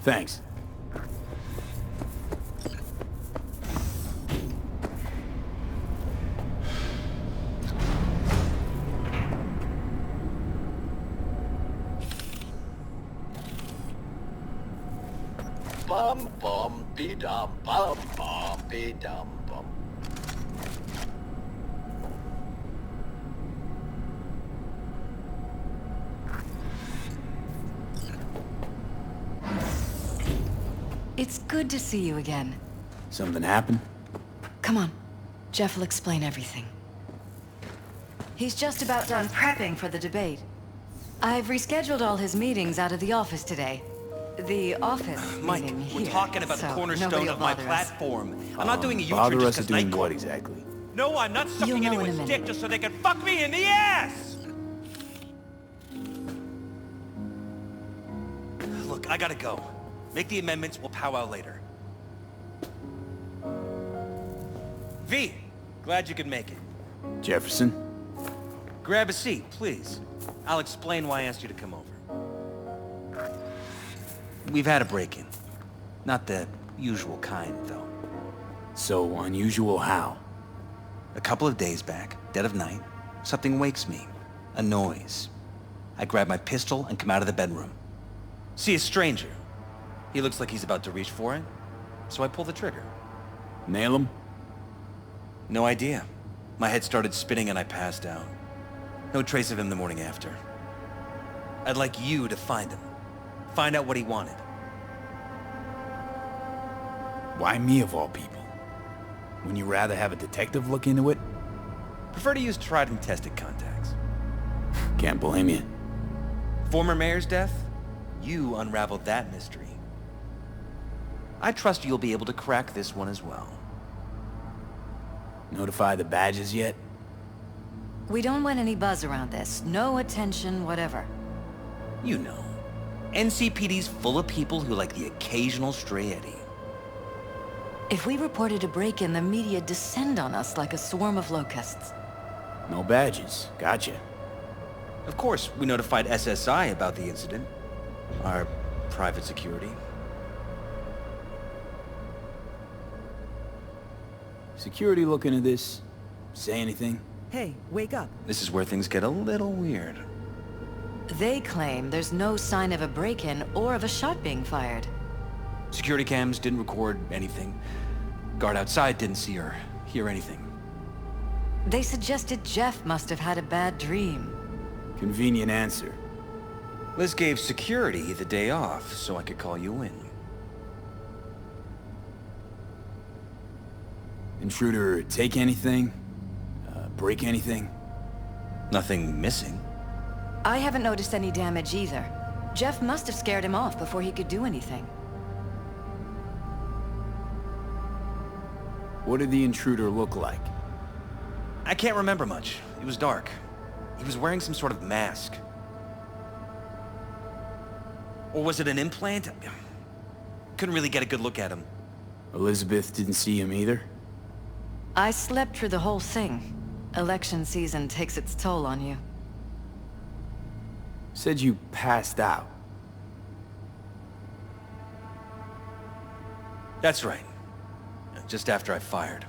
Thanks. Bum bum be dum bum bum be dum bum. It's good to see you again. Something happened? Come on. Jeff will explain everything. He's just about done prepping for the debate. I've rescheduled all his meetings out of the office today. The office Mike, meeting we're here, talking about so the cornerstone nobody of will my bother us. platform. I'm not doing a Bother U-turn us just at because doing Nightcore... what exactly? No, I'm not You'll sucking know in a anyone's minute. dick just so they can fuck me in the ass! Look, I gotta go. Make the amendments, we'll powwow later. V, glad you could make it. Jefferson? Grab a seat, please. I'll explain why I asked you to come over. We've had a break-in. Not the usual kind, though. So unusual how? A couple of days back, dead of night, something wakes me. A noise. I grab my pistol and come out of the bedroom. See a stranger. He looks like he's about to reach for it, so I pull the trigger. Nail him? No idea. My head started spinning and I passed out. No trace of him the morning after. I'd like you to find him. Find out what he wanted. Why me of all people? Wouldn't you rather have a detective look into it? Prefer to use tried and tested contacts. Can't blame you. Former mayor's death? You unraveled that mystery. I trust you'll be able to crack this one as well. Notify the badges yet? We don't want any buzz around this. No attention, whatever. You know. NCPD's full of people who like the occasional stray eddy. If we reported a break-in, the media descend on us like a swarm of locusts. No badges. Gotcha. Of course, we notified SSI about the incident. Our private security. Security look into this? Say anything? Hey, wake up. This is where things get a little weird. They claim there's no sign of a break-in or of a shot being fired. Security cams didn't record anything. Guard outside didn't see or hear anything. They suggested Jeff must have had a bad dream. Convenient answer. Liz gave security the day off so I could call you in. Intruder take anything? Break anything? Nothing missing. I haven't noticed any damage either. Jeff must have scared him off before he could do anything. What did the intruder look like? I can't remember much. It was dark. He was wearing some sort of mask. Or was it an implant? Couldn't really get a good look at him. Elizabeth didn't see him either? I slept through the whole thing. Election season takes its toll on you. Said you passed out. That's right. Just after I fired.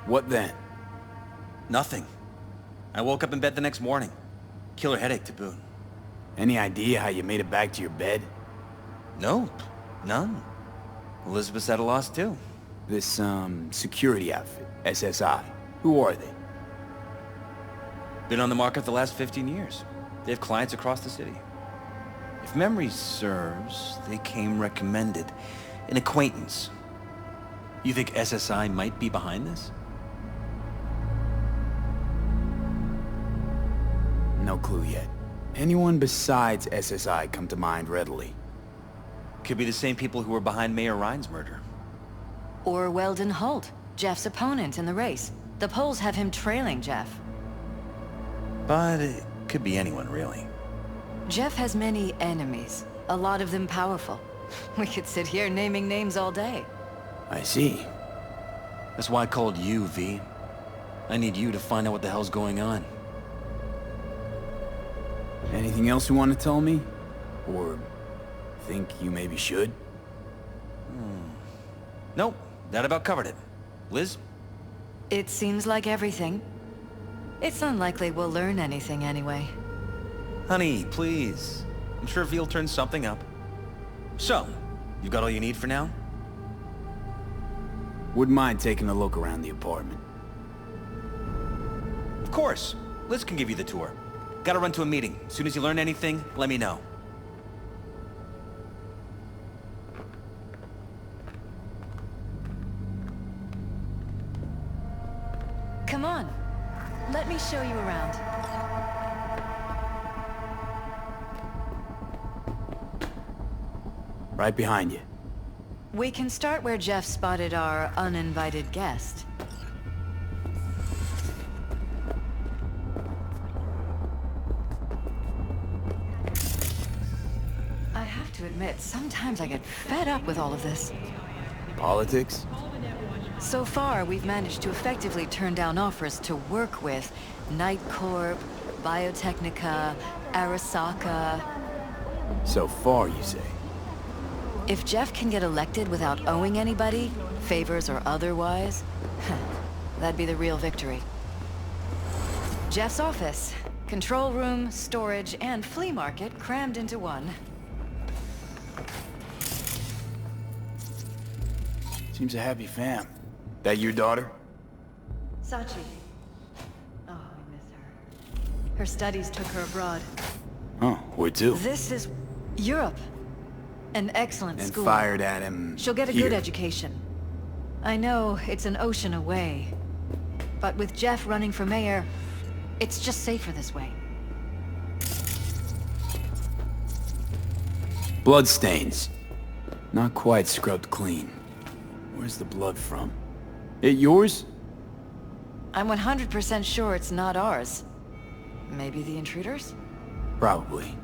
What then? Nothing. I woke up in bed the next morning. Killer headache to boot. Any idea how you made it back to your bed? Nope. None. Elizabeth's at a loss too. This, security outfit, SSI. Who are they? Been on the market the last 15 years. They have clients across the city. If memory serves, they came recommended. An acquaintance. You think SSI might be behind this? No clue yet. Anyone besides SSI come to mind readily? Could be the same people who were behind Mayor Ryan's murder. Or Weldon Holt, Jeff's opponent in the race. The polls have him trailing Jeff. But it could be anyone, really. Jeff has many enemies, a lot of them powerful. We could sit here naming names all day. I see. That's why I called you, V. I need you to find out what the hell's going on. Anything else you want to tell me? Or think you maybe should? Nope, that about covered it. Liz? It seems like everything. It's unlikely we'll learn anything anyway. Honey, please. I'm sure Veal turns something up. So, you got all you need for now? Wouldn't mind taking a look around the apartment. Of course. Liz can give you the tour. Gotta run to a meeting. As soon as you learn anything, let me know. Come on. Let me show you around. Right behind you. We can start where Jeff spotted our uninvited guest. I have to admit, sometimes I get fed up with all of this. Politics? So far, we've managed to effectively turn down offers to work with Night Corp, Biotechnica, Arasaka. So far, you say? If Jeff can get elected without owing anybody, favors or otherwise, that'd be the real victory. Jeff's office, control room, storage, and flea market crammed into one. Seems a happy fam. That your daughter? Sachi. Oh, I miss her. Her studies took her abroad. Oh, where to? This is Europe. An excellent And school. fired at him She'll get a here. good education. I know it's an ocean away, but with Jeff running for mayor, it's just safer this way. Bloodstains. Not quite scrubbed clean. Where's the blood from? It yours? I'm 100% sure it's not ours. Maybe the intruders? Probably.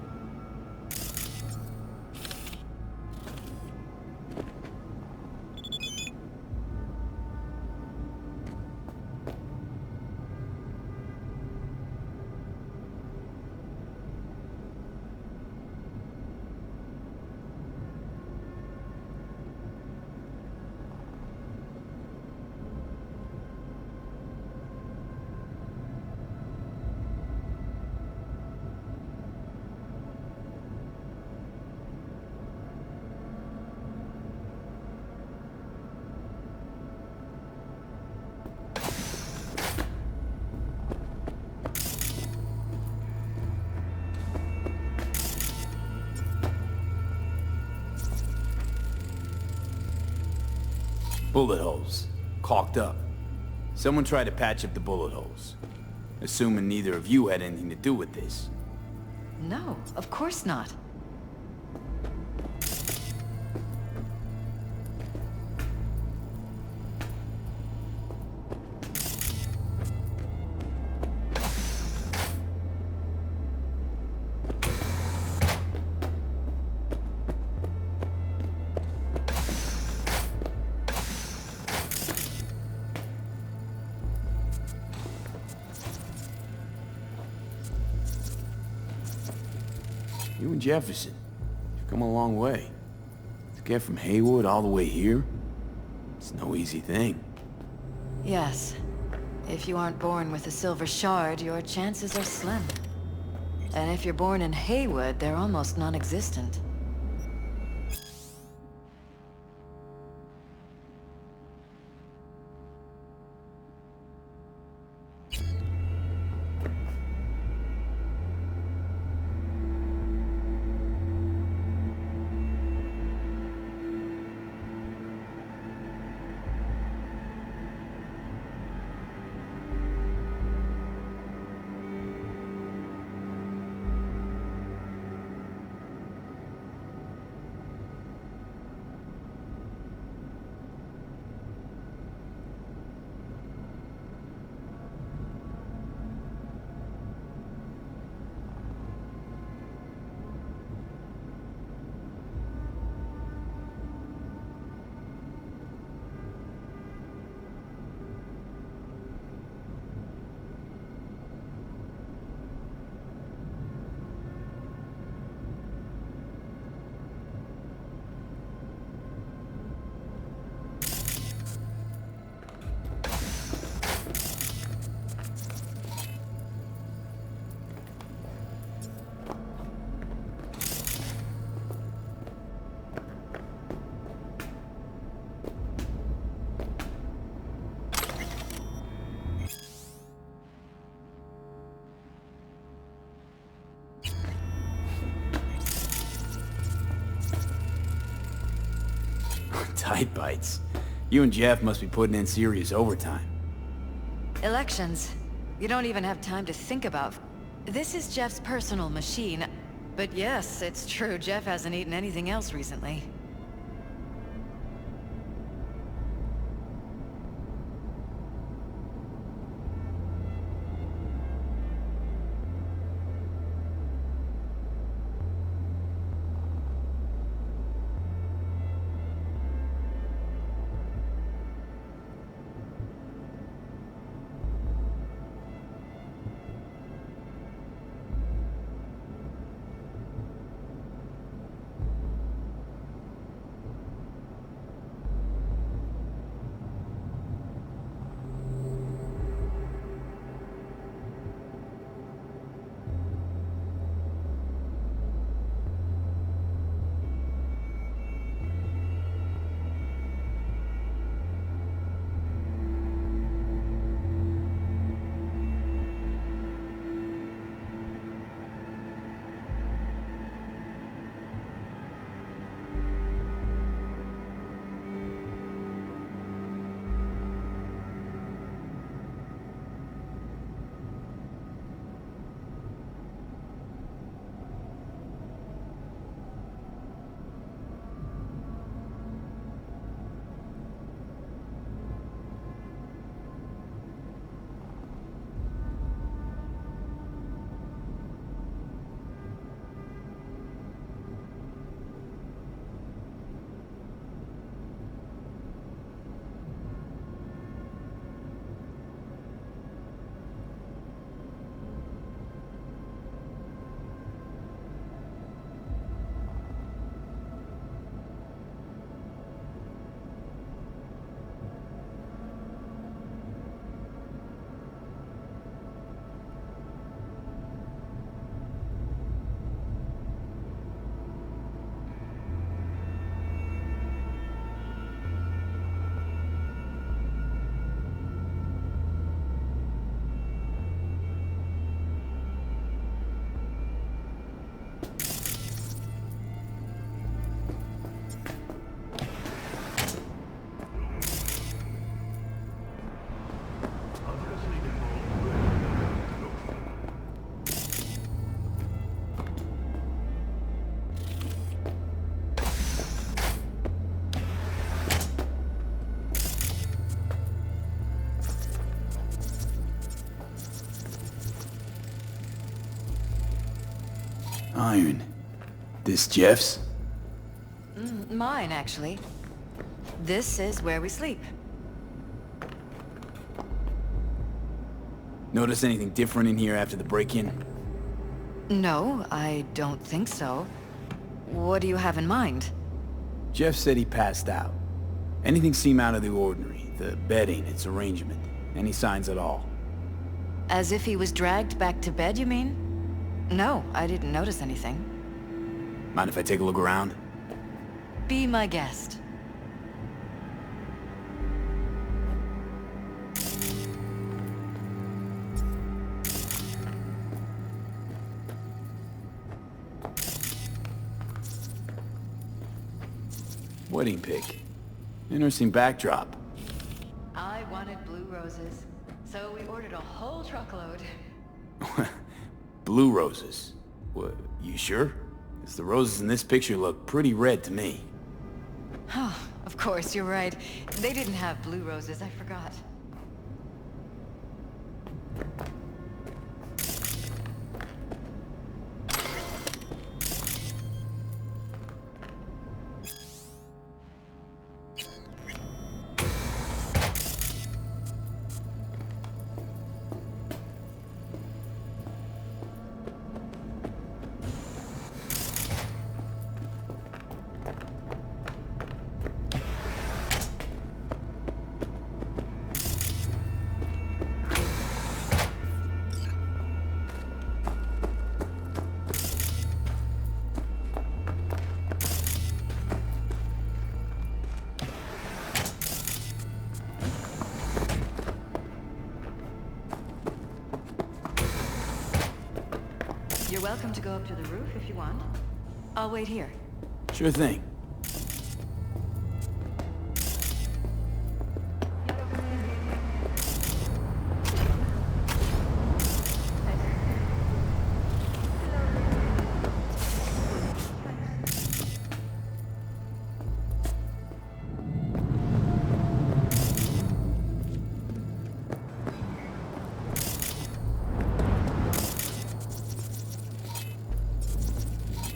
Bullet holes. Caulked up. Someone tried to patch up the bullet holes. Assuming neither of you had anything to do with this. No, of course not. You and Jefferson, you've come a long way. To get from Haywood all the way here, it's no easy thing. Yes. If you aren't born with a silver shard, your chances are slim. And if you're born in Haywood, they're almost non-existent. Tight bites. You and Jeff must be putting in serious overtime. Elections. You don't even have time to think about. This is Jeff's personal machine. But yes, it's true, Jeff hasn't eaten anything else recently. Iron. This Jeff's? Mine, actually. This is where we sleep. Notice anything different in here after the break-in? No, I don't think so. What do you have in mind? Jeff said he passed out. Anything seem out of the ordinary? The bedding, its arrangement? Any signs at all? As if he was dragged back to bed, you mean? No, I didn't notice anything. Mind if I take a look around? Be my guest. Wedding pic. Interesting backdrop. I wanted blue roses, so we ordered a whole truckload. Blue roses. What, you sure? 'Cause the roses in this picture look pretty red to me. Oh, of course, you're right. They didn't have blue roses, I forgot. You're welcome to go up to the roof if you want. I'll wait here. Sure thing.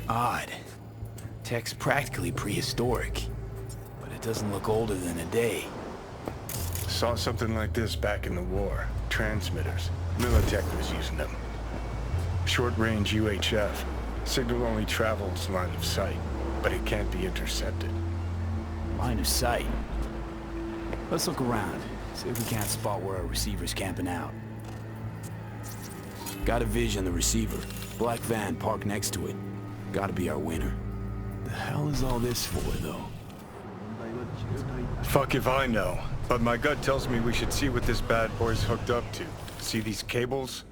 Odd. Tech's practically prehistoric, but it doesn't look older than a day. Saw something like this back in the war. Transmitters. Militech was using them. Short-range UHF. Signal only travels line of sight, but it can't be intercepted. Line of sight. Let's look around. See if we can't spot where our receiver's camping out. Got a vision of the receiver. Black van parked next to it. Gotta be our winner. The hell is all this for, though? Fuck if I know, but my gut tells me we should see what this bad boy's hooked up to. See these cables?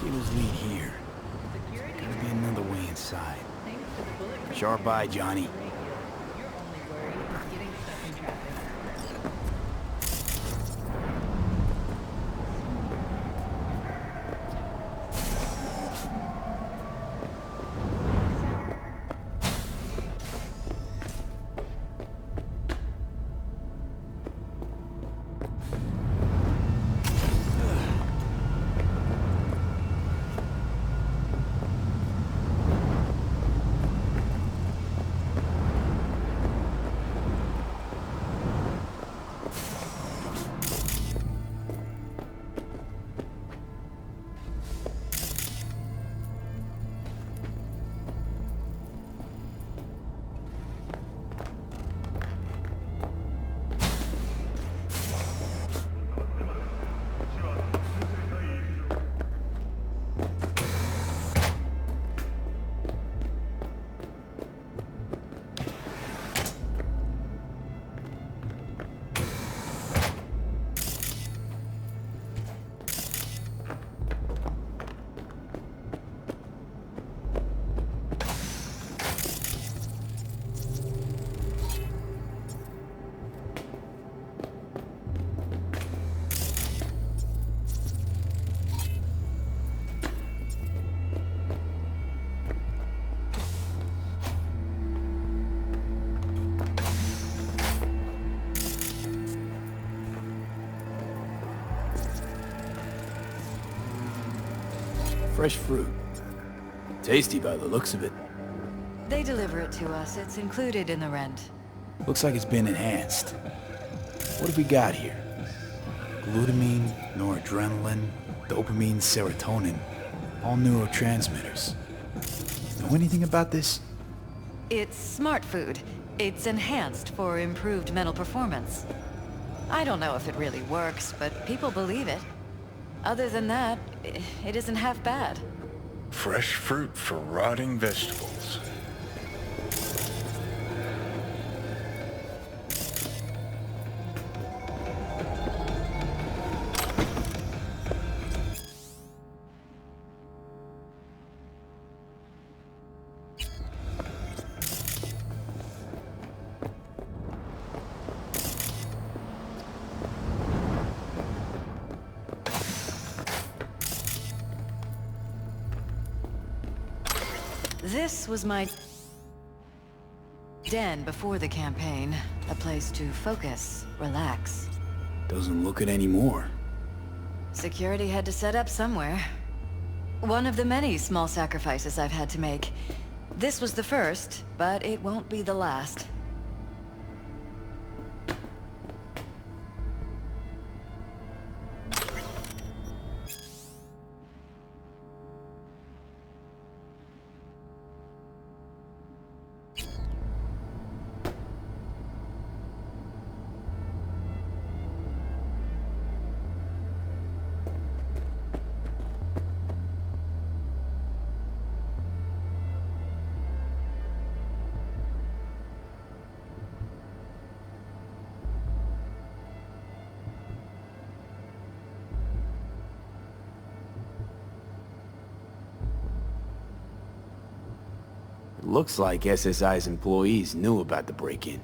Cables lead here. Gotta be another way inside. Sharp eye, Johnny. Fresh fruit. Tasty by the looks of it. They deliver it to us. It's included in the rent. Looks like it's been enhanced. What have we got here? Glutamine, noradrenaline, dopamine, serotonin. All neurotransmitters. Know anything about this? It's smart food. It's enhanced for improved mental performance. I don't know if it really works, but people believe it. Other than that, it isn't half bad. Fresh fruit for rotting vegetables. This was my den before the campaign. A place to focus, relax. Doesn't look it anymore. Security had to set up somewhere. One of the many small sacrifices I've had to make. This was the first, but it won't be the last. Looks like SSI's employees knew about the break-in.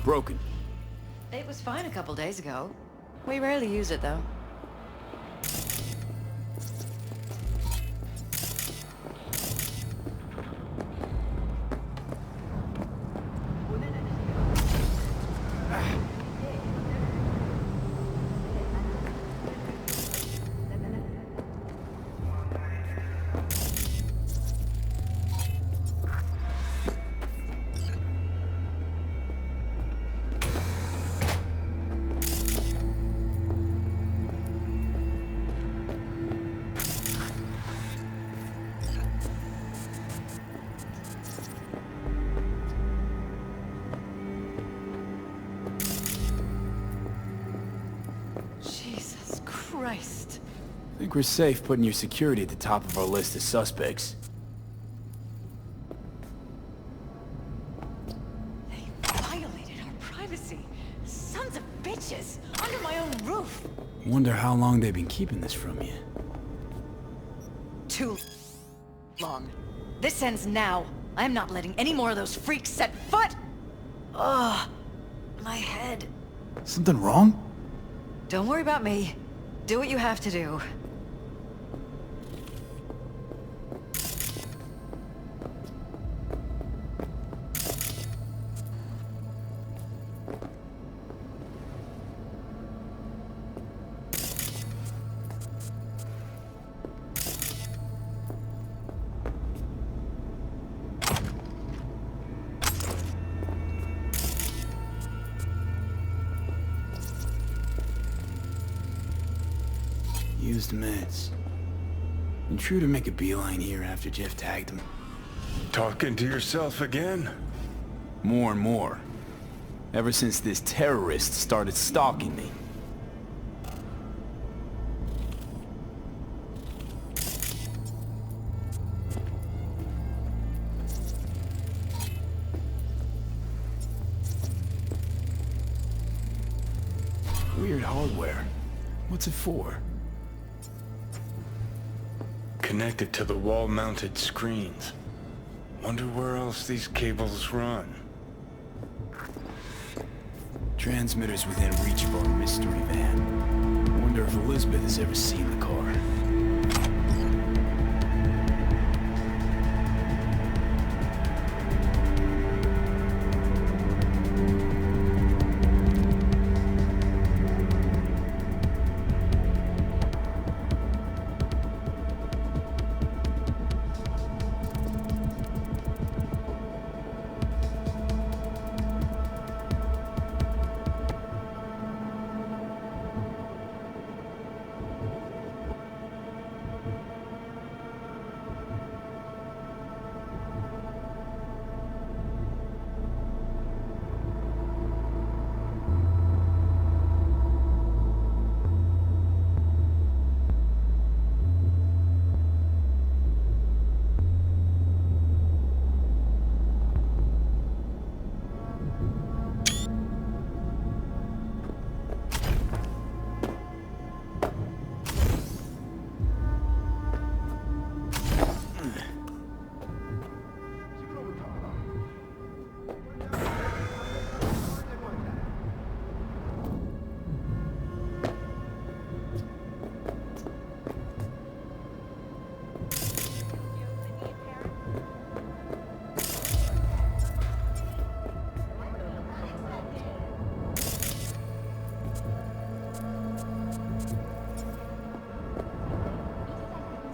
broken. It was fine a couple days ago. We rarely use it, though. Jesus Christ. I think we're safe putting your security at the top of our list of suspects. They violated our privacy. Sons of bitches! Under my own roof! Wonder how long they've been keeping this from you. Too long. This ends now. I'm not letting any more of those freaks set foot! Ugh. My head. Something wrong? Don't worry about me. Do what you have to do. Used meds. Intruder make a beeline here after Jeff tagged him. Talking to yourself again? More and more. Ever since this terrorist started stalking me. Weird hardware. What's it for? Connected to the wall-mounted screens. Wonder where else these cables run. Transmitters within reach of our mystery van. Wonder if Elizabeth has ever seen the car.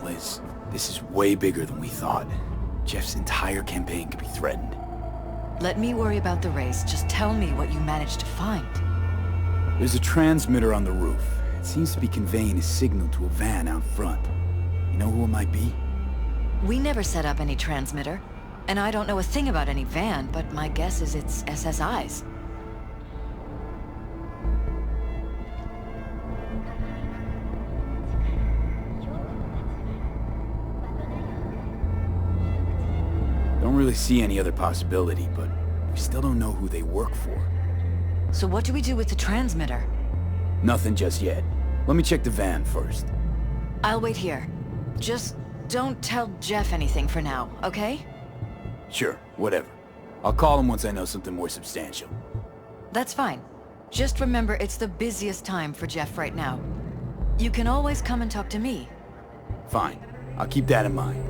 Liz, this is way bigger than we thought. Jeff's entire campaign could be threatened. Let me worry about the race. Just tell me what you managed to find. There's a transmitter on the roof. It seems to be conveying a signal to a van out front. You know who it might be? We never set up any transmitter. And I don't know a thing about any van, but my guess is it's SSI's. Don't really see any other possibility, but we still don't know who they work for. So what do we do with the transmitter? Nothing just yet. Let me check the van first. I'll wait here. Just don't tell Jeff anything for now, okay? Sure, whatever. I'll call him once I know something more substantial. That's fine. Just remember it's the busiest time for Jeff right now. You can always come and talk to me. Fine. I'll keep that in mind.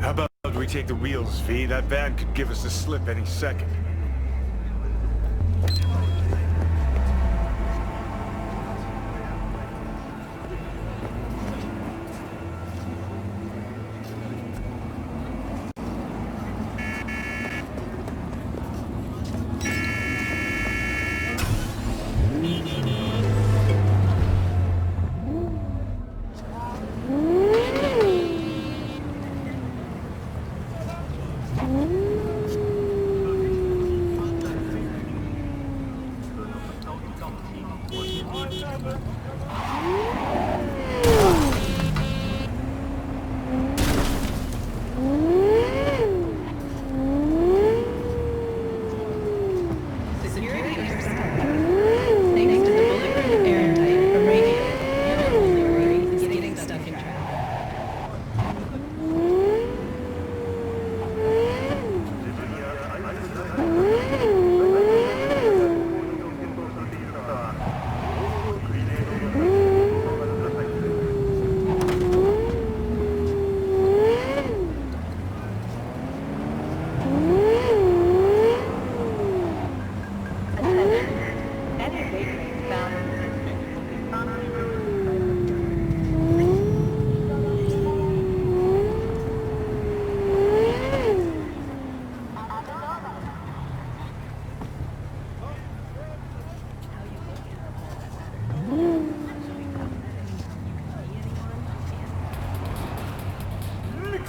How about we take the wheels, V? That van could give us the slip any second.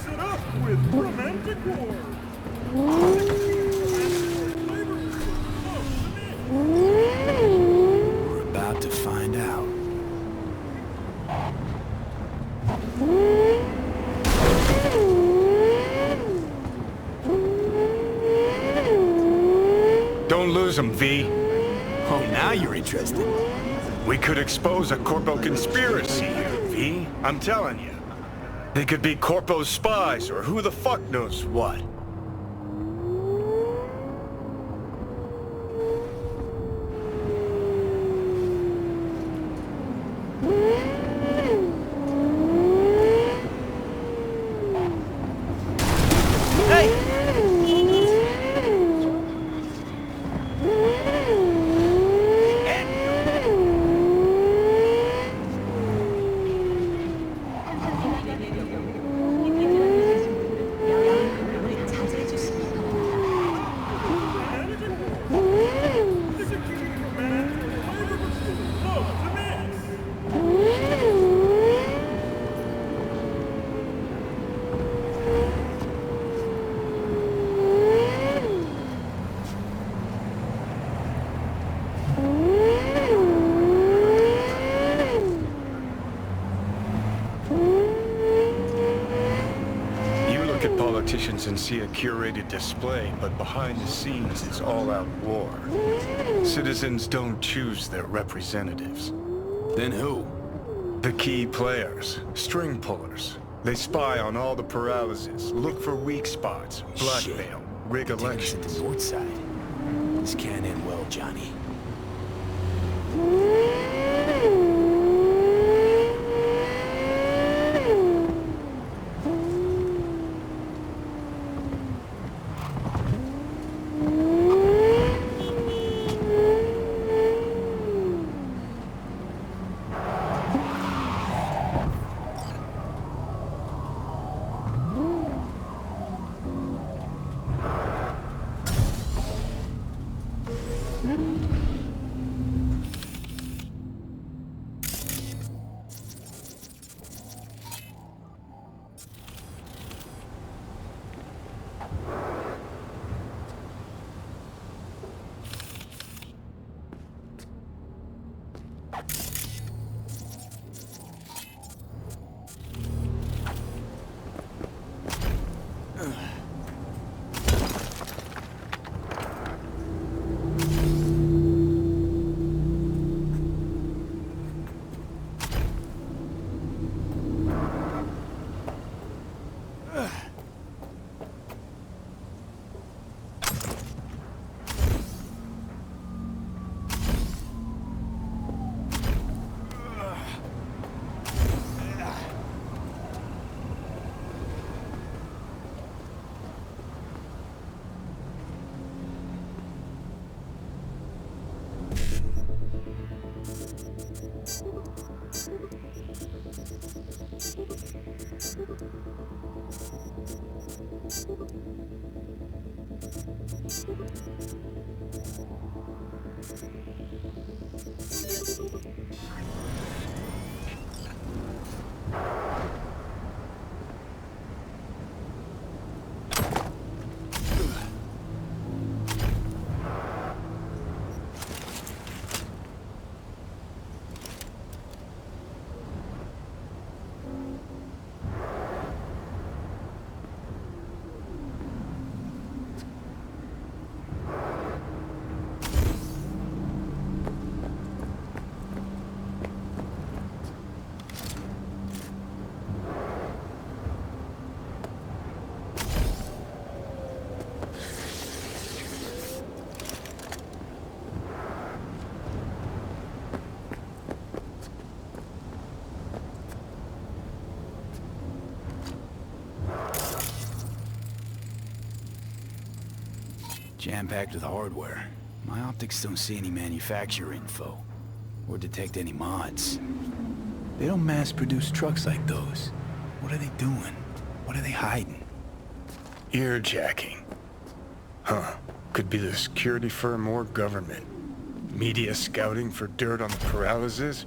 mix it up with romantic war. We're about to find out. Don't lose them, V. Oh, now you're interested. We could expose a Corpo conspiracy here, V. I'm telling you. They could be Corpo's spies, or who the fuck knows what. And see a curated display, but behind the scenes it's all-out war. Citizens don't choose their representatives. Then who? The key players, string pullers. They spy on all the paralysis, look for weak spots, blackmail, rig Taking us at elections. the north side. This can't end well, Johnny. Jam-packed with hardware. My optics don't see any manufacturer info, or detect any mods. They don't mass-produce trucks like those. What are they doing? What are they hiding? Earjacking. Huh. Could be the security firm or government. Media scouting for dirt on the paralysis?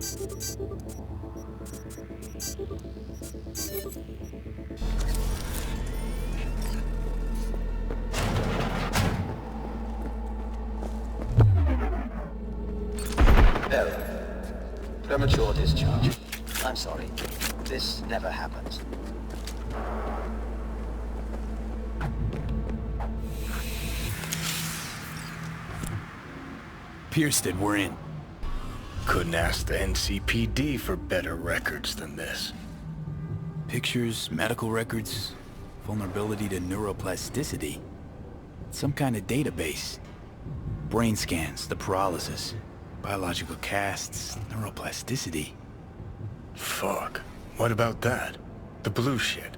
No. Premature discharge. I'm sorry. This never happens. Pierston, we're in. Couldn't ask the NCPD for better records than this. Pictures, medical records, vulnerability to neuroplasticity. Some kind of database. Brain scans, the paralysis, biological casts, neuroplasticity. Fuck. What about that? The blue shit.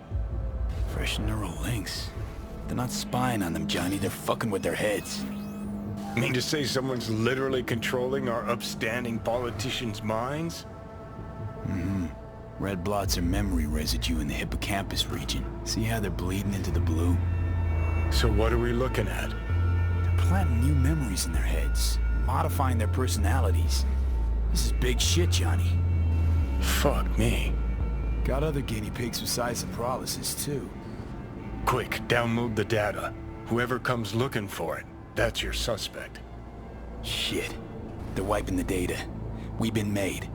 Fresh neural links. They're not spying on them, Johnny. They're fucking with their heads. Mean to say someone's literally controlling our upstanding politicians' minds? Mm-hmm. Red blots are memory residue in the hippocampus region. See how they're bleeding into the blue? So what are we looking at? They're planting new memories in their heads, modifying their personalities. This is big shit, Johnny. Fuck me. Got other guinea pigs besides the paralysis, too. Quick, download the data. Whoever comes looking for it, that's your suspect. Shit. They're wiping the data. We've been made.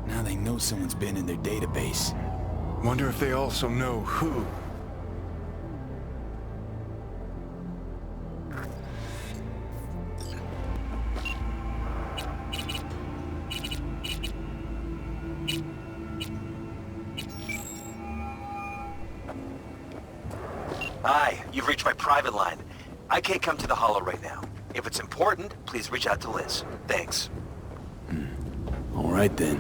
Now they know someone's been in their database. Wonder if they also know who. Hi, you've reached my private line. I can't come to the Hollow right now. If it's important, please reach out to Liz. Thanks. All right, then.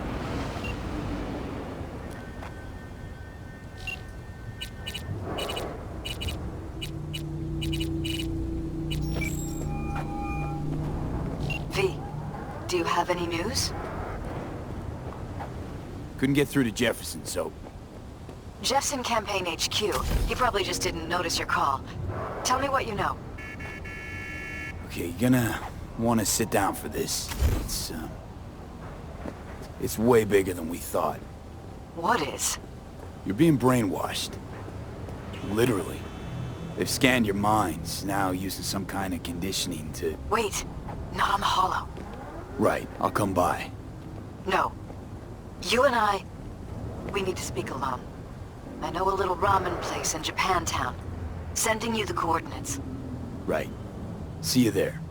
V, do you have any news? Couldn't get through to Jefferson, so... Jeff's in Campaign HQ. He probably just didn't notice your call. Tell me what you know. Okay, you're gonna want to sit down for this. It's way bigger than we thought. What is? You're being brainwashed. Literally. They've scanned your minds, now using some kind of conditioning to... Wait, not on the Hollow. Right, I'll come by. No. You and I, we need to speak alone. I know a little ramen place in Japantown. Sending you the coordinates. Right. See you there.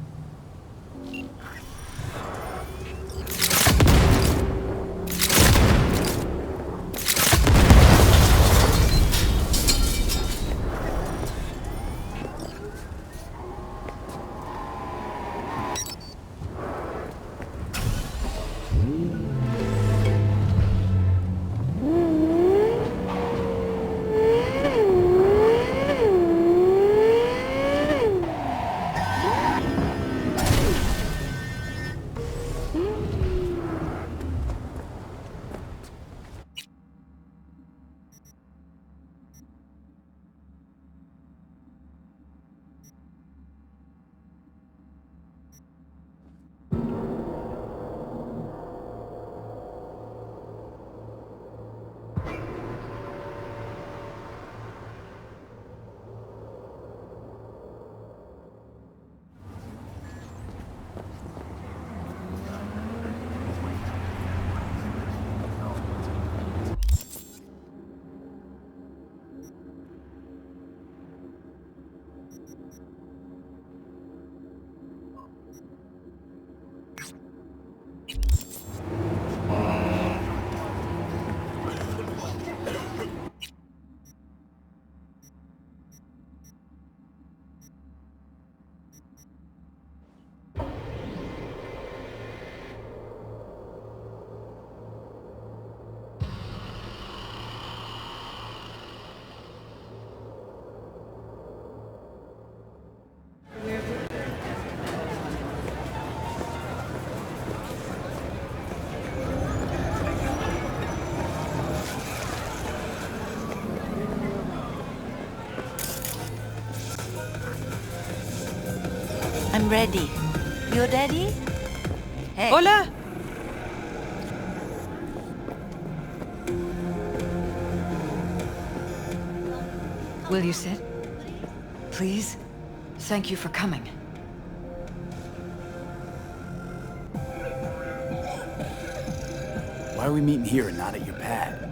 I'm ready. You ready? Hey. Hola. Will you sit? Please? Thank you for coming. Why are we meeting here and not at your pad?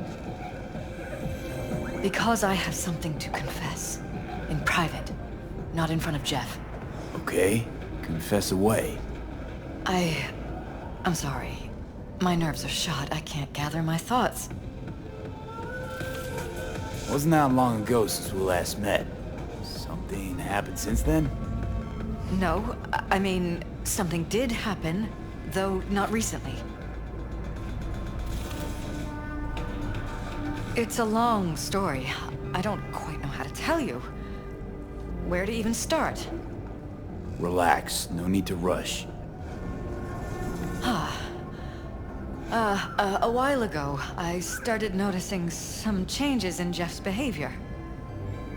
Because I have something to confess. In private. Not in front of Jeff. Okay, confess away. I'm sorry. My nerves are shot. I can't gather my thoughts. Wasn't that long ago since we last met? Something happened since then? No, I mean, something did happen, though not recently. It's a long story. I don't quite know how to tell you. Where to even start? Relax, no need to rush. A while ago, I started noticing some changes in Jeff's behavior.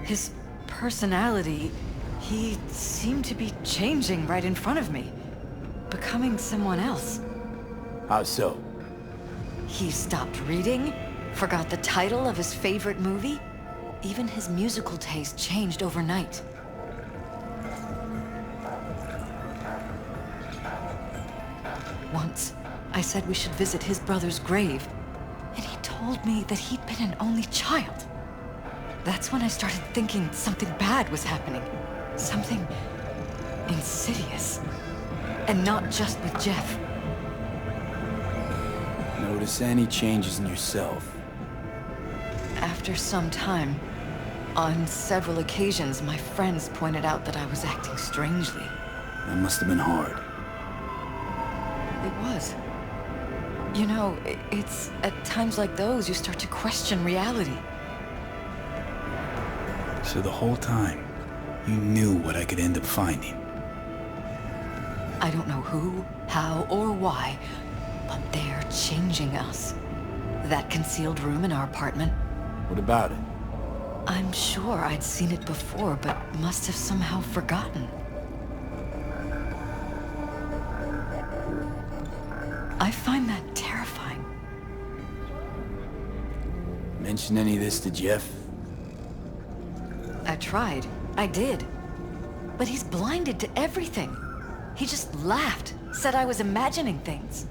His personality, he seemed to be changing right in front of me. Becoming someone else. How so? He stopped reading, forgot the title of his favorite movie. Even his musical taste changed overnight. Once, I said we should visit his brother's grave, and he told me that he'd been an only child. That's when I started thinking something bad was happening. Something insidious. And not just with Jeff. Notice any changes in yourself? After some time, on several occasions, my friends pointed out that I was acting strangely. That must have been hard. It was. You know, it's at times like those you start to question reality. So the whole time, you knew what I could end up finding. I don't know who, how, or why, but they're changing us. That concealed room in our apartment, What about it? I'm sure I'd seen it before, but must have somehow forgotten. I find that terrifying. Mention any of this to Jeff? I tried. I did. But he's blinded to everything. He just laughed, said I was imagining things.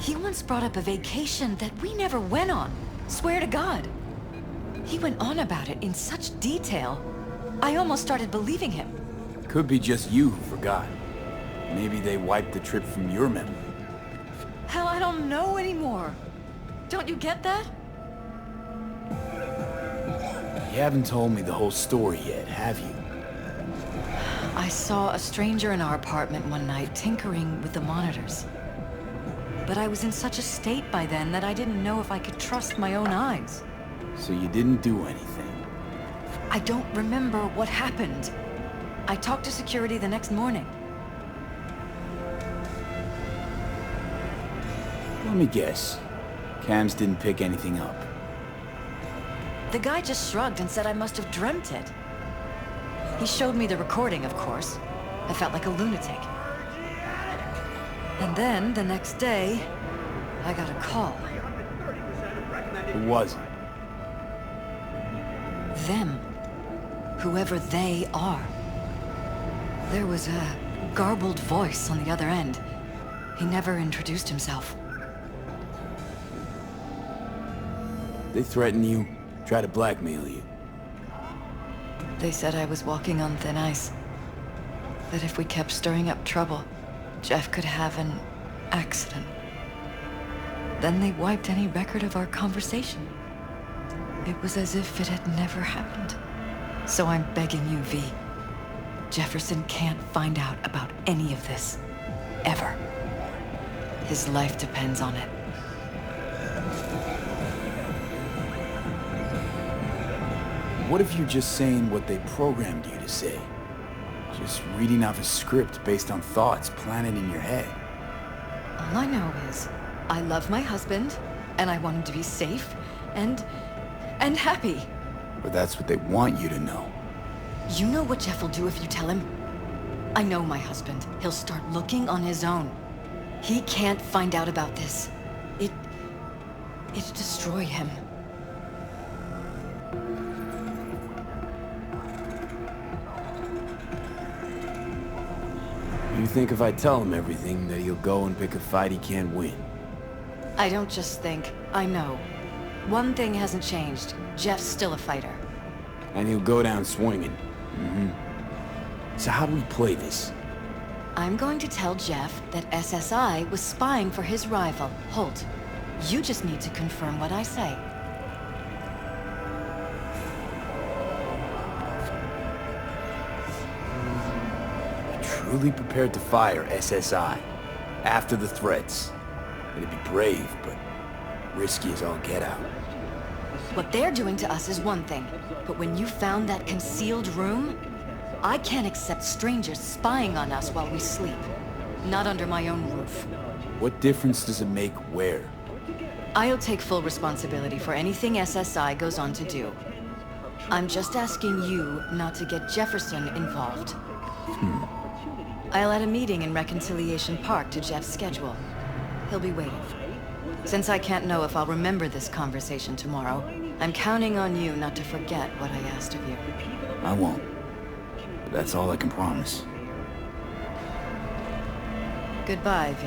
He once brought up a vacation that we never went on. Swear to God. He went on about it in such detail. I almost started believing him. Could be just you who forgot. Maybe they wiped the trip from your memory. Hell, I don't know anymore. Don't you get that? You haven't told me the whole story yet, have you? I saw a stranger in our apartment one night tinkering with the monitors. But I was in such a state by then that I didn't know if I could trust my own eyes. So you didn't do anything? I don't remember what happened. I talked to security the next morning. Let me guess. Cams didn't pick anything up. The guy just shrugged and said I must have dreamt it. He showed me the recording, of course. I felt like a lunatic. And then, the next day, I got a call. Who was it? Them. Whoever they are. There was a garbled voice on the other end. He never introduced himself. They threaten you, try to blackmail you. They said I was walking on thin ice. That if we kept stirring up trouble, Jeff could have an accident. Then they wiped any record of our conversation. It was as if it had never happened. So I'm begging you, V. Jefferson can't find out about any of this. Ever. His life depends on it. What if you're just saying what they programmed you to say? Just reading off a script based on thoughts planted in your head. All I know is, I love my husband, and I want him to be safe, and happy. But that's what they want you to know. You know what Jeff will do if you tell him? I know my husband. He'll start looking on his own. He can't find out about this. It'd destroy him. think if I tell him everything, that he'll go and pick a fight he can't win? I don't just think, I know. One thing hasn't changed. Jeff's still a fighter. And he'll go down swinging. So how do we play this? I'm going to tell Jeff that SSI was spying for his rival, Holt. You just need to confirm what I say. Truly prepared to fire SSI after the threats. It'd be brave, but risky as all get out. What they're doing to us is one thing, but when you found that concealed room, I can't accept strangers spying on us while we sleep. Not under my own roof. What difference does it make where? I'll take full responsibility for anything SSI goes on to do. I'm just asking you not to get Jefferson involved. I'll add a meeting in Reconciliation Park to Jeff's schedule. He'll be waiting. Since I can't know if I'll remember this conversation tomorrow, I'm counting on you not to forget what I asked of you. I won't. That's all I can promise. Goodbye, V.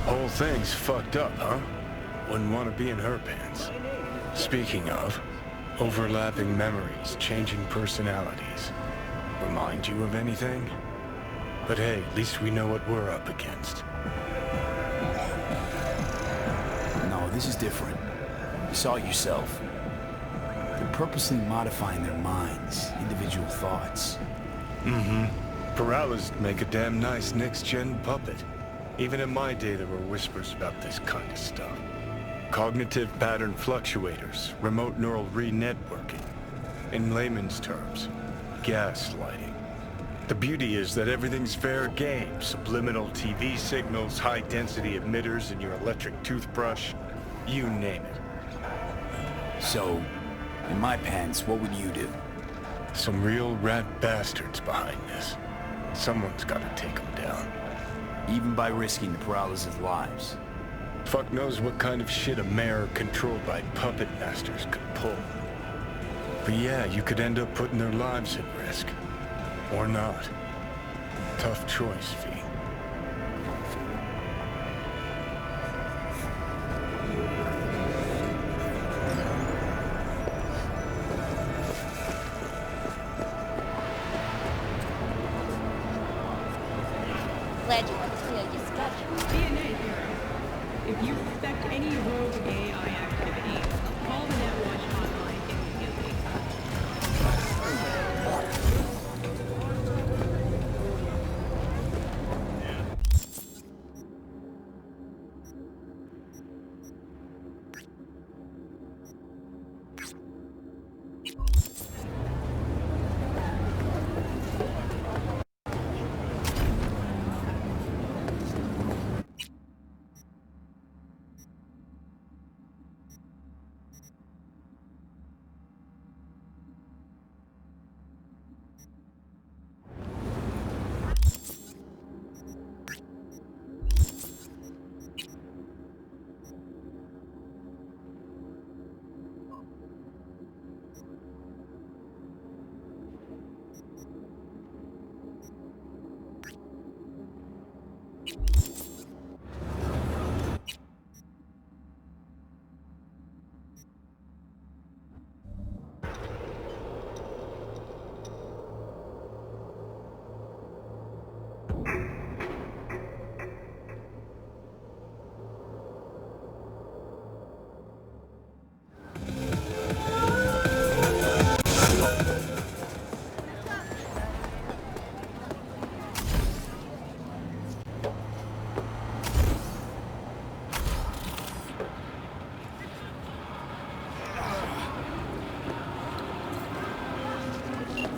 Whole thing's fucked up, huh? Wouldn't want to be in her pants. Speaking of, overlapping memories, changing personalities. Remind you of anything? But hey, at least we know what we're up against. No, this is different. You saw it yourself. They're purposely modifying their minds, individual thoughts. Paralysis make a damn nice next-gen puppet. Even in my day, there were whispers about this kind of stuff. Cognitive pattern fluctuators, remote neural re-networking. In layman's terms, gaslighting. The beauty is that everything's fair game. Subliminal TV signals, high-density emitters in your electric toothbrush. You name it. So, in my pants, what would you do? Some real rat bastards behind this. Someone's gotta take them down. Even by risking the paralysis' lives. Fuck knows what kind of shit a mayor controlled by puppet masters could pull. But yeah, you could end up putting their lives at risk. Or not. Tough choice, V. Glad you want to clear your schedule. DNA Bureau. If you suspect any rogue AI activity, call the NetWatch hotline immediately.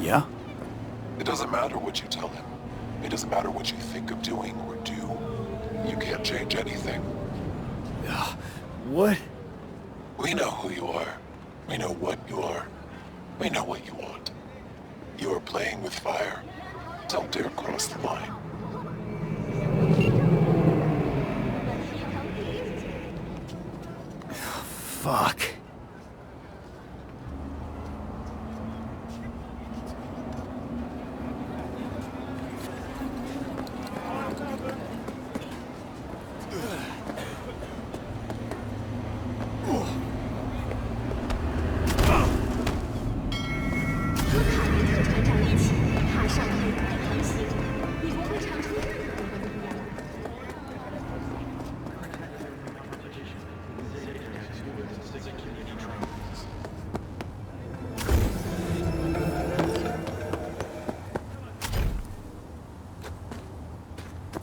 Yeah? It doesn't matter what you tell him. It doesn't matter what you think of doing or do. You can't change anything. What? We know who you are. We know what you are. We know what you want. You are playing with fire. Don't dare cross the line. Fuck.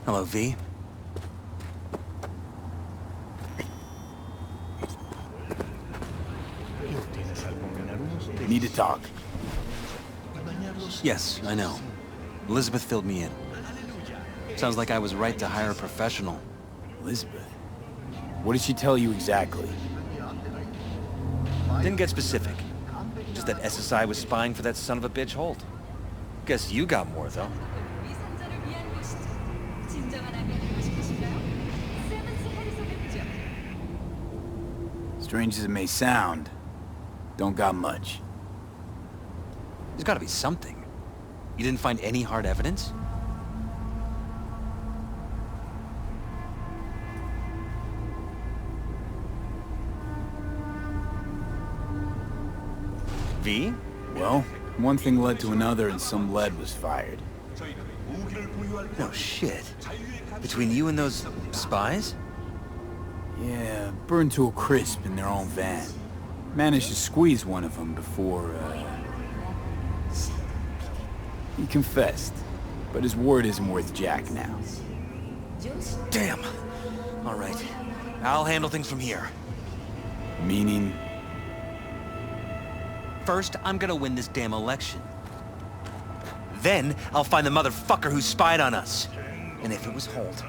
Hello, V. Need to talk. Yes, I know. Elizabeth filled me in. Sounds like I was right to hire a professional. Elizabeth? What did she tell you exactly? Didn't get specific. Just that SSI was spying for that son of a bitch Holt. Guess you got more, though. Strange as it may sound, don't got much. There's gotta be something. You didn't find any hard evidence? V? Well, one thing led to another and some lead was fired. No shit. Between you and those spies? Yeah, burned to a crisp in their own van. Managed to squeeze one of them before, he confessed, but his word isn't worth jack now. Damn. All right. I'll handle things from here. Meaning? First, I'm gonna win this damn election. Then, I'll find the motherfucker who spied on us. And if it was Holt,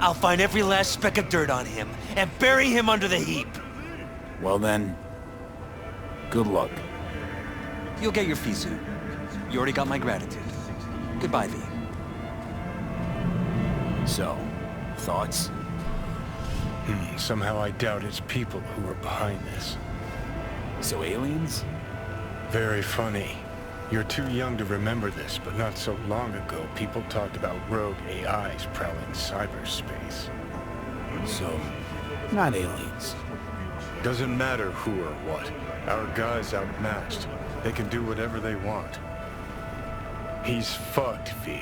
I'll find every last speck of dirt on him and bury him under the heap. Well then, good luck. You'll get your fee soon. You already got my gratitude. Goodbye, V. So, thoughts? Somehow I doubt it's people who are behind this. So aliens? Very funny. You're too young to remember this, but not so long ago, people talked about rogue AIs prowling cyberspace. So, not aliens. Doesn't matter who or what. Our guy's outmatched. They can do whatever they want. He's fucked, V.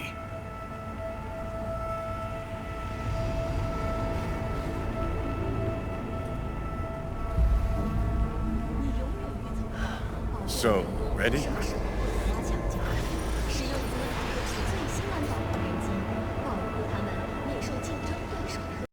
So, ready?